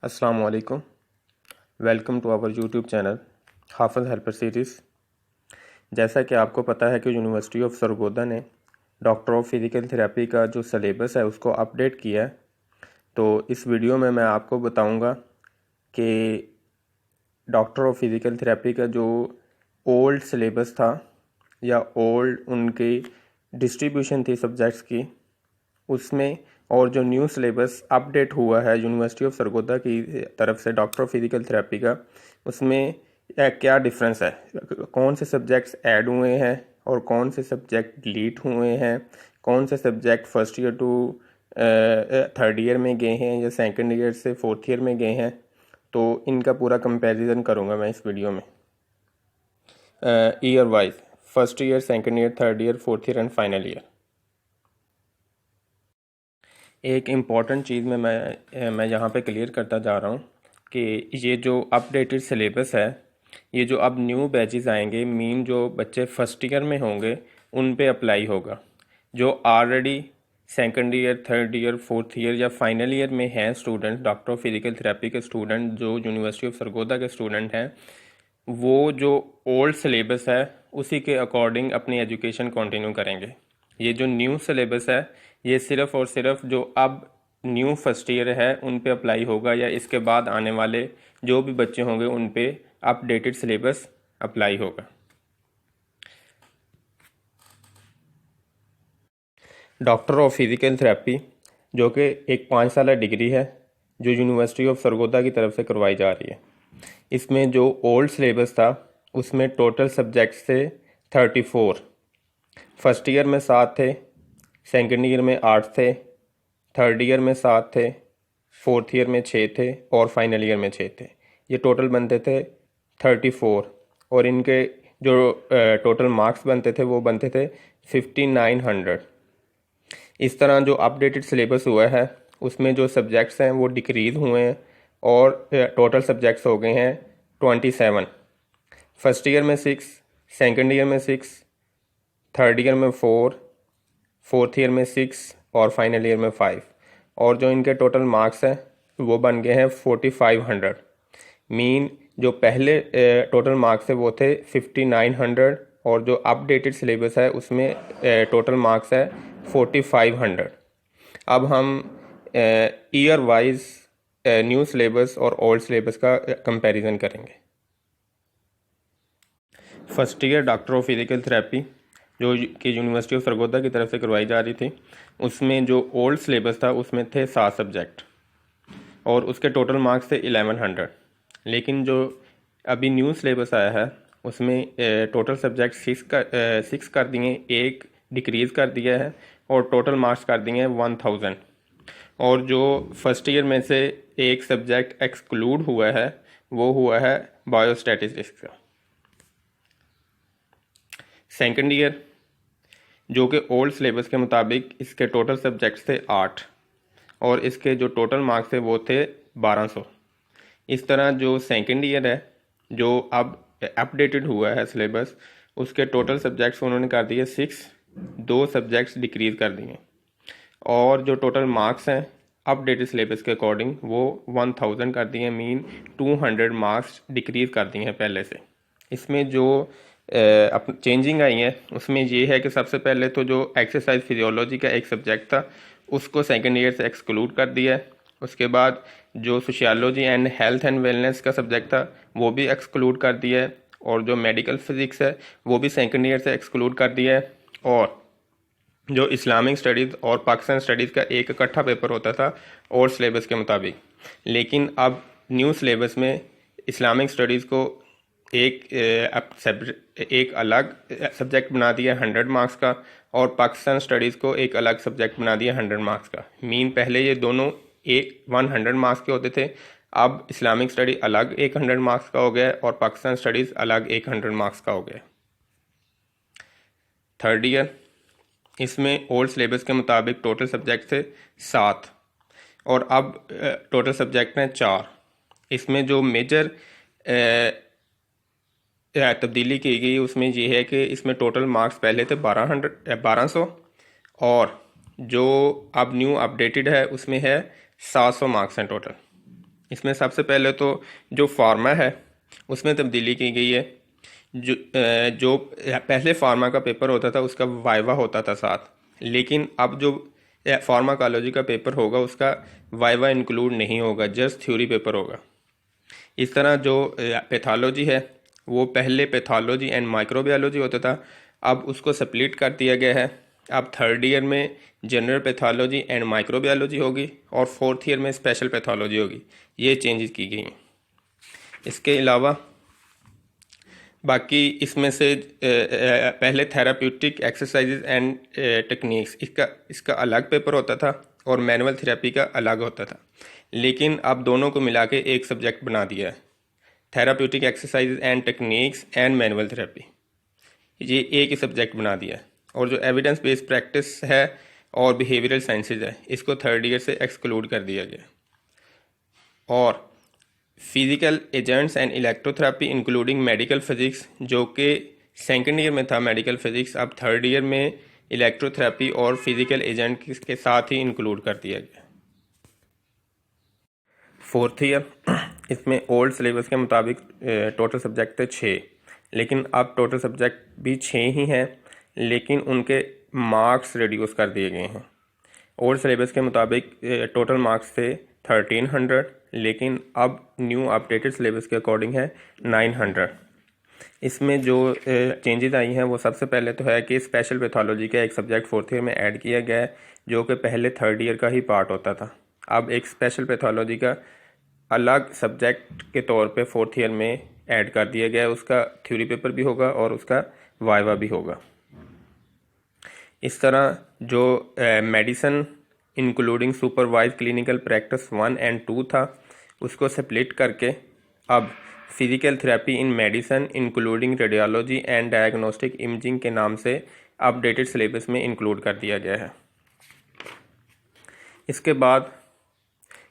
अस्सलाम वालेकुम। Welcome to our YouTube channel Hafiz helper series. जैसा कि आपको पता है कि यूनिवर्सिटी ऑफ सरगोदा ने डॉक्टर ऑफ फिज़िकल थेरेपी का जो सलेबस है उसको अपडेट किया है। तो इस वीडियो में मैं आपको बताऊंगा कि डॉक्टर ऑफ फिज़िकल थेरेपी का जो ओल्ड सलेबस था या ओल्ड उनकी डिस्ट्रीब्यूशन थी सब्जेक्ट्स की, उसमें और जो न्यू सिलेबस अपडेट हुआ है यूनिवर्सिटी ऑफ सरगोदा की तरफ से डॉक्टर ऑफ फिज़िकल थेरेपी का, उसमें क्या डिफरेंस है, कौन से सब्जेक्ट्स ऐड हुए हैं और कौन से सब्जेक्ट डिलीट हुए हैं, कौन से subject first year to third year में गए हैं या सेकंड ईयर से फोर्थ ईयर में गए हैं। तो इनका पूरा कंपैरिजन करूँगा मैं इस वीडियो में year wise, first year, second year, third year, fourth year and final year. एक इम्पॉर्टेंट चीज़ में मैं यहाँ पे क्लियर करता जा रहा हूँ कि ये जो अपडेटेड सिलेबस है, ये जो अब न्यू बैचेस आएंगे, मीन जो बच्चे फर्स्ट ईयर में होंगे उन पे अप्लाई होगा। जो already second year, third year, fourth year या फाइनल ईयर में हैं student, doctor of physical therapy के स्टूडेंट जो यूनिवर्सिटी ऑफ सरगोदा के स्टूडेंट हैं, वो जो ओल्ड सिलेबस है उसी के अकॉर्डिंग अपनी एजुकेशन कंटिन्यू करेंगे। ये जो न्यू सिलेबस है ये सिर्फ़ और सिर्फ जो अब न्यू फर्स्ट ईयर है उन पे अप्लाई होगा, या इसके बाद आने वाले जो भी बच्चे होंगे उन पे अपडेटेड सिलेबस अप्लाई होगा। डॉक्टर ऑफ फिज़िकल थेरेपी जो कि एक 5 साल डिग्री है जो यूनिवर्सिटी ऑफ सरगोदा की तरफ से करवाई जा रही है। इसमें जो ओल्ड सिलेबस था उसमें टोटल सब्जेक्ट्स थे 34। फर्स्ट ईयर में 7 थे, सेकेंड ईयर में 8 थे, थर्ड ईयर में 7 थे, फोर्थ ईयर में 6 थे और फाइनल ईयर में 6 थे। ये टोटल बनते थे 34 और इनके जो टोटल मार्क्स बनते थे वो बनते थे 5900। इस तरह जो अपडेटेड सिलेबस हुआ है उसमें जो सब्जेक्ट्स हैं वो डिक्रीज़ हुए हैं और टोटल सब्जेक्ट्स हो गए हैं 27। फर्स्ट ईयर में 6, सेकेंड ईयर में 6, थर्ड ईयर में 4, फोर्थ ईयर में 6 और फाइनल ईयर में 5। और जो इनके टोटल मार्क्स हैं वो बन गए हैं 4500। मीन जो पहले टोटल मार्क्स है वो थे 5900 और जो अपडेटेड सिलेबस है उसमें टोटल मार्क्स है 4500। अब हम ईयर वाइज न्यू सिलेबस और ओल्ड सिलेबस का कंपैरिजन करेंगे। First year doctor of physical therapy जो कि यूनिवर्सिटी ऑफ सरगोदा की तरफ से करवाई जा रही थी, उसमें जो ओल्ड सिलेबस था उसमें थे 7 सब्जेक्ट और उसके टोटल मार्क्स थे 1100। लेकिन जो अभी न्यू सिलेबस आया है उसमें टोटल सब्जेक्ट 6 कर दिए, एक डिक्रीज़ कर दिया है और टोटल मार्क्स कर दिए हैं 1000। और जो फर्स्ट ईयर में से एक सब्जेक्ट एक्सक्लूड हुआ है वो हुआ है बायोस्टैटिस्टिक्स का। सेकेंड ईयर जो कि ओल्ड सिलेबस के मुताबिक इसके टोटल सब्जेक्ट्स थे 8 और इसके जो टोटल मार्क्स थे वो थे 1200। इस तरह जो सेकेंड ईयर है जो अब अपडेटेड हुआ है सिलेबस, उसके टोटल सब्जेक्ट्स उन्होंने कर दिए 6, 2 सब्जेक्ट्स डिक्रीज़ कर दिए और जो टोटल मार्क्स हैं अपडेटेड सिलेबस के अकॉर्डिंग वो 1000 कर दिए। मीन 200 मार्क्स डिक्रीज़ कर दिए हैं पहले से। इसमें जो चेंजिंग आई है उसमें ये है कि सबसे पहले तो जो एक्सरसाइज फिजियोलॉजी का एक सब्जेक्ट था उसको सेकेंड ईयर से एक्सक्लूड कर दिया है। उसके बाद जो sociology and health and wellness का सब्जेक्ट था वो भी एक्सक्लूड कर दिया है और जो मेडिकल फिजिक्स है वो भी सेकेंड ईयर से एक्सक्लूड कर दिया है। और जो इस्लामिक स्टडीज़ और पाकिस्तान स्टडीज़ का एक इकट्ठा पेपर होता था और सिलेबस के मुताबिक, लेकिन अब न्यू सिलेबस में इस्लामिक स्टडीज़ को एक अलग सब्जेक्ट बना दिया 100 मार्क्स का और पाकिस्तान स्टडीज़ को एक अलग सब्जेक्ट बना दिया 100 मार्क्स का। मीन पहले ये दोनों एक 100 मार्क्स के होते थे, अब इस्लामिक स्टडी अलग एक 100 मार्क्स का हो गया और पाकिस्तान स्टडीज़ अलग एक 100 मार्क्स का हो गया। थर्ड ईयर इसमें ओल्ड सिलेबस के मुताबिक टोटल सब्जेक्ट थे 7 और अब टोटल सब्जेक्ट हैं 4। इसमें जो मेजर तब्दीली की गई उसमें ये है कि इसमें टोटल मार्क्स पहले थे 1200 और जो अब न्यू अपडेटेड है उसमें है 700 मार्क्स हैं टोटल। इसमें सबसे पहले तो जो फार्मा है उसमें तब्दीली की गई है। जो पहले फार्मा का पेपर होता था उसका वाइवा होता था साथ, लेकिन अब जो फार्माकोलॉजी का पेपर होगा उसका वाइवा इंक्लूड नहीं होगा, जस्ट थ्योरी पेपर होगा। इस तरह जो पैथोलॉजी है वो पहले पैथोलॉजी एंड माइक्रोबायोलॉजी होता था, अब उसको स्प्लिट कर दिया गया है। अब थर्ड ईयर में जनरल पैथोलॉजी एंड माइक्रोबायोलॉजी होगी और फोर्थ ईयर में स्पेशल पैथोलॉजी होगी। ये चेंजेस की गई हैं। इसके अलावा बाकी इसमें से पहले थेराप्यूटिक एक्सरसाइजेज एंड टेक्निक्स इसका अलग पेपर होता था और मैनुअल थेरेपी का अलग होता था, लेकिन अब दोनों को मिला के एक सब्जेक्ट बना दिया है, therapeutic exercises and techniques and manual therapy. ये एक ही सब्जेक्ट बना दिया है। और जो एविडेंस बेस्ड प्रैक्टिस है और बिहेवियरल साइंसेज है इसको थर्ड ईयर से एक्सक्लूड कर दिया गया। और physical agents and electrotherapy including medical physics, जो कि सेकेंड ईयर में था मेडिकल फिजिक्स, अब थर्ड ईयर में इलेक्ट्रोथेरेपी और फिजिकल एजेंट के साथ ही इंक्लूड कर दिया गया। फोर्थ ईयर इसमें ओल्ड सिलेबस के मुताबिक टोटल सब्जेक्ट थे 6, लेकिन अब टोटल सब्जेक्ट भी 6 ही हैं, लेकिन उनके मार्क्स रिड्यूस कर दिए गए हैं। ओल्ड सिलेबस के मुताबिक टोटल मार्क्स थे 1300, लेकिन अब न्यू अपडेटेड सिलेबस के अकॉर्डिंग है 900। इसमें जो चेंजेस आई हैं वो सबसे पहले तो है कि स्पेशल पैथोलॉजी का एक सब्जेक्ट फोर्थ ईयर में ऐड किया गया है, जो कि पहले थर्ड ईयर का ही पार्ट होता था। अब एक स्पेशल पैथोलॉजी का अलग सब्जेक्ट के तौर पे फोर्थ ईयर में ऐड कर दिया गया है। उसका थ्योरी पेपर भी होगा और उसका वाइवा भी होगा। इस तरह जो medicine including supervise clinical practice 1 and 2 था उसको स्प्लिट करके अब physical therapy in medicine including radiology and diagnostic imaging के नाम से अपडेटेड सिलेबस में इंक्लूड कर दिया गया है। इसके बाद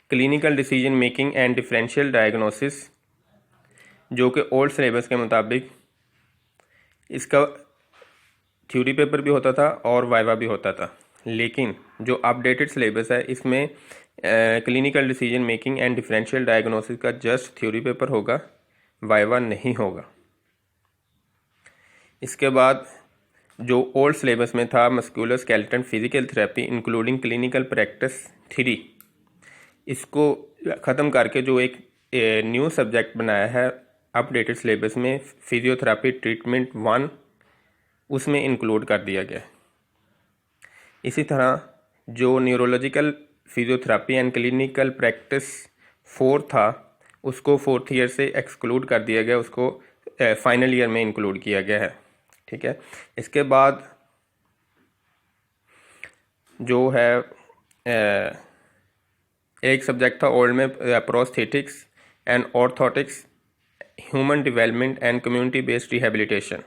clinical decision making and differential diagnosis, जो कि ओल्ड सिलेबस के मुताबिक इसका थ्योरी पेपर भी होता था और वाइवा भी होता था, लेकिन जो अपडेटेड सिलेबस है इसमें clinical decision making and differential diagnosis का जस्ट थ्योरी पेपर होगा, वाइवा नहीं होगा। इसके बाद जो ओल्ड सिलेबस में था muscular skeleton physical therapy including clinical practice 3, इसको ख़त्म करके जो एक न्यू सब्जेक्ट बनाया है अपडेटेड सिलेबस में फिजियोथेरेपी ट्रीटमेंट 1, उसमें इंक्लूड कर दिया गया। इसी तरह जो neurological physiotherapy and clinical practice 4 था उसको फोर्थ ईयर से एक्सक्लूड कर दिया गया, उसको फाइनल ईयर में इंक्लूड किया गया है। ठीक है। इसके बाद जो है एक सब्जेक्ट था ओल्ड में prosthetics and orthotics human development and community based rehabilitation,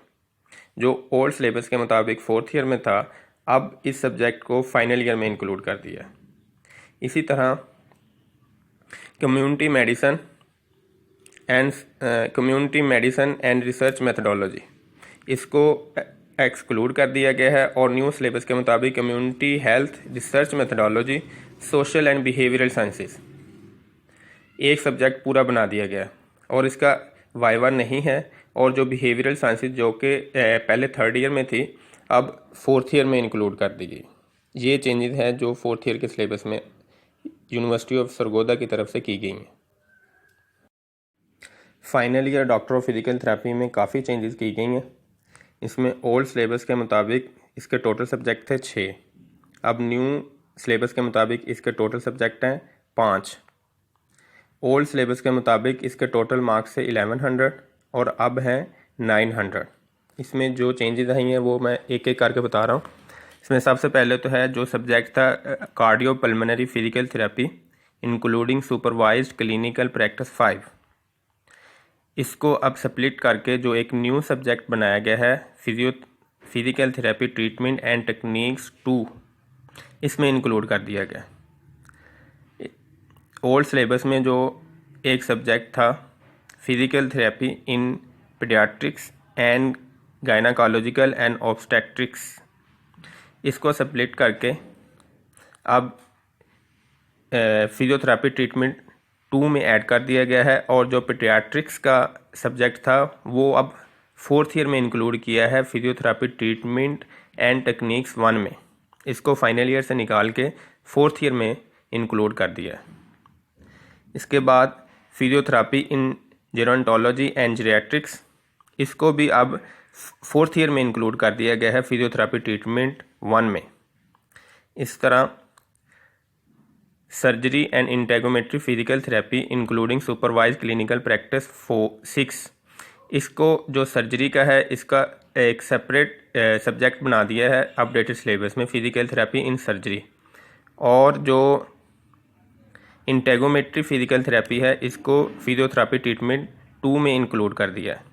जो ओल्ड सिलेबस के मुताबिक फोर्थ ईयर में था, अब इस सब्जेक्ट को फाइनल ईयर में इंक्लूड कर दिया। इसी तरह community medicine and research methodology, इसको एक्सक्लूड कर दिया गया है और न्यू सिलेबस के मुताबिक community health research methodology social and behavioural sciences एक सब्जेक्ट पूरा बना दिया गया और इसका वाइवा नहीं है। और जो बिहेवियरल साइंसेज जो कि पहले थर्ड ईयर में थी अब फोर्थ ईयर में इंक्लूड कर दी गई। ये चेंजेस हैं जो फोर्थ ईयर के सिलेबस में यूनिवर्सिटी ऑफ सरगोदा की तरफ से की गई हैं। Final year doctor of physical therapy में काफ़ी चेंजेस की गई हैं। इसमें ओल्ड सिलेबस के मुताबिक इसके टोटल सब्जेक्ट थे 6, अब न्यू सिलेबस के मुताबिक इसके टोटल सब्जेक्ट हैं 5। ओल्ड सिलेबस के मुताबिक इसके टोटल मार्क्स से 1100 और अब हैं 900। इसमें जो चेंजेस आई हैं वो मैं एक एक करके बता रहा हूँ। इसमें सबसे पहले तो है जो सब्जेक्ट था cardio pulmonary physical therapy including supervised clinical practice 5, इसको अब स्प्लिट करके जो एक न्यू सब्जेक्ट बनाया गया है physical therapy treatment and techniques 2, इसमें इंक्लूड कर दिया गया। ओल्ड सिलेबस में जो एक सब्जेक्ट था physical therapy in paediatrics and gynaecological and obstetrics, इसको स्प्लिट करके अब फिजियोथेरेपी ट्रीटमेंट 2 में ऐड कर दिया गया है, और जो पीडियाट्रिक्स का सब्जेक्ट था वो अब 4th ईयर में इंक्लूड किया है फिजियोथेरेपी ट्रीटमेंट एंड टेक्निक्स 1 में। इसको फाइनल ईयर से निकाल के 4th ईयर में इंक्लूड कर दिया है। इसके बाद फिजियोथेरेपी इन जेरोंटोलॉजी एंड जीरियाट्रिक्स, इसको भी अब 4th ईयर में इंक्लूड कर दिया गया है फिजियोथेरेपी ट्रीटमेंट 1 में। इस तरह surgery and integumentary physical therapy including supervise clinical practice 6, इसको जो सर्जरी का है इसका एक सेपरेट सब्जेक्ट बना दिया है अपडेटेड सिलेबस में, फिजिकल थेरेपी इन सर्जरी। और जो इंटेगोमेट्री फिजिकल थेरेपी है इसको फिजियोथेरेपी ट्रीटमेंट 2 में इंक्लूड कर दिया है।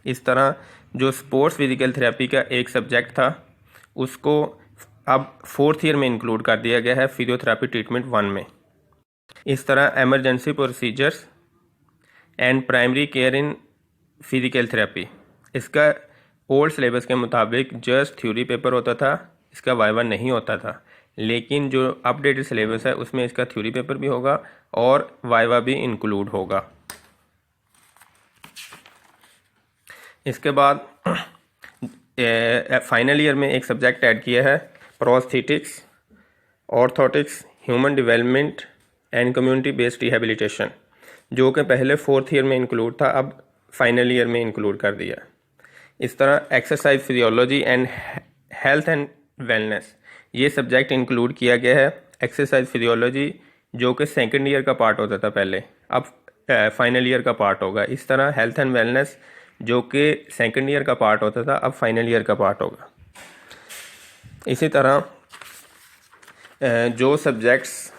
इस तरह जो स्पोर्ट्स फिजिकल थेरेपी का एक सब्जेक्ट था उसको अब 4th ईयर में इंक्लूड कर दिया गया है फिजियोथेरेपी ट्रीटमेंट 1 में। इस तरह emergency procedures and primary care in physical therapy, इसका ओल्ड सिलेबस के मुताबिक जस्ट थ्योरी पेपर होता था, इसका वाइवा नहीं होता था। लेकिन जो अपडेटेड सिलेबस है उसमें इसका थ्योरी पेपर भी होगा और वाइवा भी इंक्लूड होगा। इसके बाद फाइनल ईयर में एक सब्जेक्ट ऐड किया है prosthetics, orthotics, human development and community based rehabilitation, जो कि पहले 4th ईयर में इंक्लूड था, अब फाइनल ईयर में इंक्लूड कर दिया। इस तरह exercise physiology and health and wellness, ये सब्जेक्ट इंक्लूड किया गया है। एक्सरसाइज फिजियोलॉजी जो कि 2nd ईयर का पार्ट होता था पहले, अब फाइनल ईयर का पार्ट होगा। इस तरह हेल्थ एंड वेलनेस जो कि 2nd ईयर का पार्ट होता था अब फाइनल ईयर का पार्ट होगा। इसी तरह जो सब्जेक्ट्स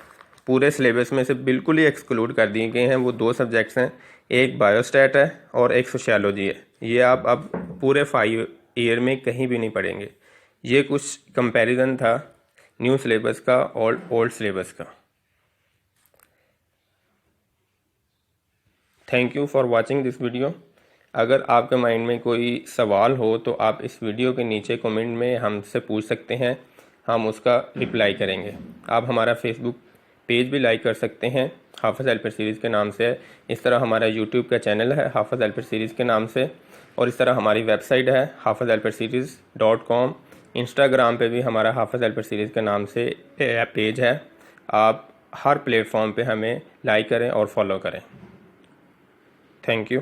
पूरे सिलेबस में से बिल्कुल ही एक्सक्लूड कर दिए गए हैं वो 2 सब्जेक्ट्स हैं, एक बायोस्टैट है और एक सोशियोलॉजी है। ये आप अब पूरे 5 ईयर में कहीं भी नहीं पढ़ेंगे। ये कुछ कंपैरिजन था न्यू सिलेबस का और ओल्ड सिलेबस का। Thank you for watching this video. अगर आपके माइंड में कोई सवाल हो तो आप इस वीडियो के नीचे कमेंट में हमसे पूछ सकते हैं, हम उसका रिप्लाई करेंगे। आप हमारा फेसबुक पेज भी लाइक कर सकते हैं, हाफिज़ हेल्पर सीरीज़ के नाम से। इस तरह हमारा यूट्यूब का चैनल है हाफिज़ हेल्पर सीरीज़ के नाम से, और इस तरह हमारी वेबसाइट है hafizhelperseries.com। इंस्टाग्राम पे भी हमारा हाफिज़ हेल्पर सीरीज़ के नाम से पेज है। आप हर प्लेटफॉर्म पे हमें लाइक करें और फॉलो करें। Thank you.